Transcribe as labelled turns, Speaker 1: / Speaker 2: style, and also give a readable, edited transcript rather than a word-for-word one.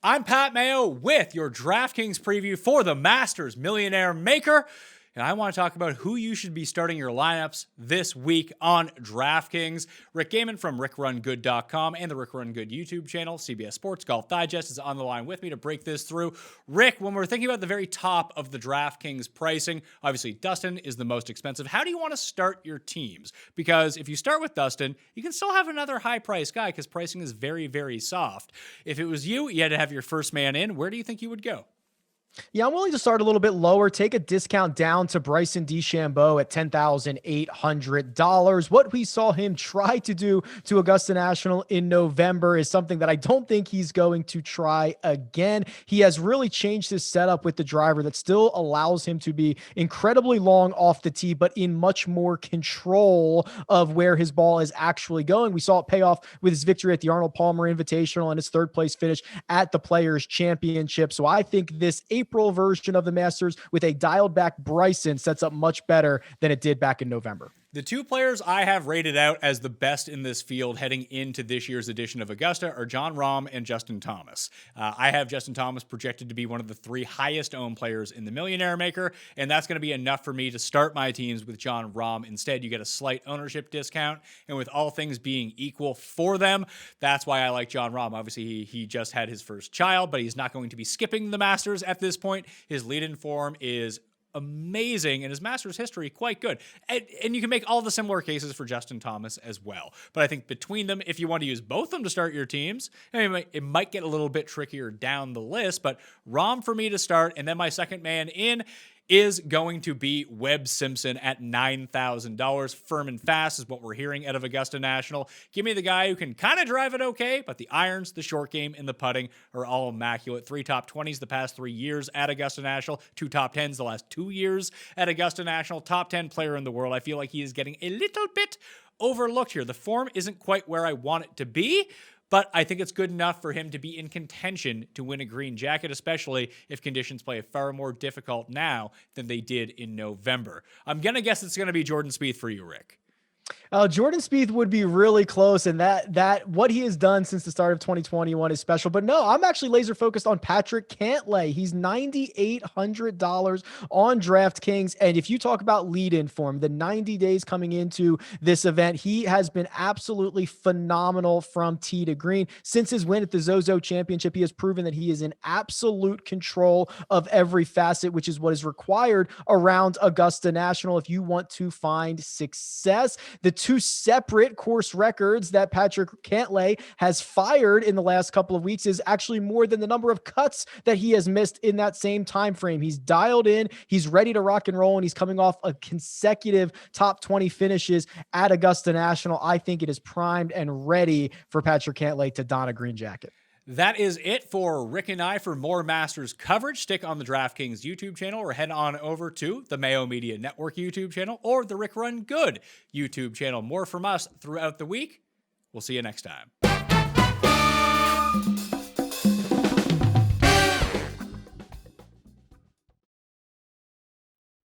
Speaker 1: I'm Pat Mayo with your DraftKings preview for the Masters Millionaire Maker. And I want to talk about who you should be starting your lineups this week on DraftKings. Rick Gehman from RickRunGood.com and the Rick Run Good YouTube channel, CBS Sports Golf Digest, is on the line with me to break this through. Rick, when we're thinking about the very top of the DraftKings pricing, obviously Dustin is the most expensive. How do you want to start your teams? Because if you start with Dustin, you can still have another high-priced guy because pricing is very, very soft. If it was you had to have your first man in, where do you think you would go?
Speaker 2: Yeah, I'm willing to start a little bit lower, take a discount down to Bryson D Chambeau at $10,800. What we saw him try to do to Augusta National in November is something that I don't think he's going to try again. He has really changed his setup with the driver that still allows him to be incredibly long off the tee, but in much more control of where his ball is actually going. We saw it pay off with his victory at the Arnold Palmer Invitational and his third place finish at the Players Championship. So I think this April version of the Masters with a dialed back Bryson sets up much better than it did back in November.
Speaker 1: The two players I have rated out as the best in this field heading into this year's edition of Augusta are Jon Rahm and Justin Thomas. I have Justin Thomas projected to be one of the three highest owned players in the Millionaire Maker, and that's going to be enough for me to start my teams with Jon Rahm. Instead, you get a slight ownership discount, and with all things being equal for them, that's why I like Jon Rahm. Obviously, he just had his first child, but he's not going to be skipping the Masters at this point. His lead-in form is amazing, and his Masters history quite good. And you can make all the similar cases for Justin Thomas as well. But I think between them, if you want to use both of them to start your teams, it might get a little bit trickier down the list, but Rahm for me to start, and then my second man in is going to be Webb Simpson at $9,000. Firm and fast is what we're hearing out of Augusta National. Give me the guy who can kind of drive it okay, but the irons, the short game, and the putting are all immaculate. 3 top 20s the past 3 years at Augusta National, 2 top 10s the last 2 years at Augusta National. Top 10 player in the world. I feel like he is getting a little bit overlooked here. The form isn't quite where I want it to be, but I think it's good enough for him to be in contention to win a green jacket, especially if conditions play far more difficult now than they did in November. I'm going to guess it's going to be Jordan Spieth for you, Rick.
Speaker 2: Jordan Spieth would be really close, and that what he has done since the start of 2021 is special. But no, I'm actually laser focused on Patrick Cantlay. He's $9,800 on DraftKings, and if you talk about lead-in form, the 90 days coming into this event, he has been absolutely phenomenal from tee to green. Since his win at the Zozo Championship, he has proven that he is in absolute control of every facet, which is what is required around Augusta National if you want to find success. The two separate course records that Patrick Cantlay has fired in the last couple of weeks is actually more than the number of cuts that he has missed in that same time frame. He's dialed in, he's ready to rock and roll, and he's coming off a consecutive top 20 finishes at Augusta National. I think it is primed and ready for Patrick Cantlay to don a green jacket.
Speaker 1: That is it for Rick and I. For more Masters coverage, stick on the DraftKings YouTube channel or head on over to the Mayo Media Network YouTube channel or the Rick Run Good YouTube channel. More from us throughout the week. We'll see you next time.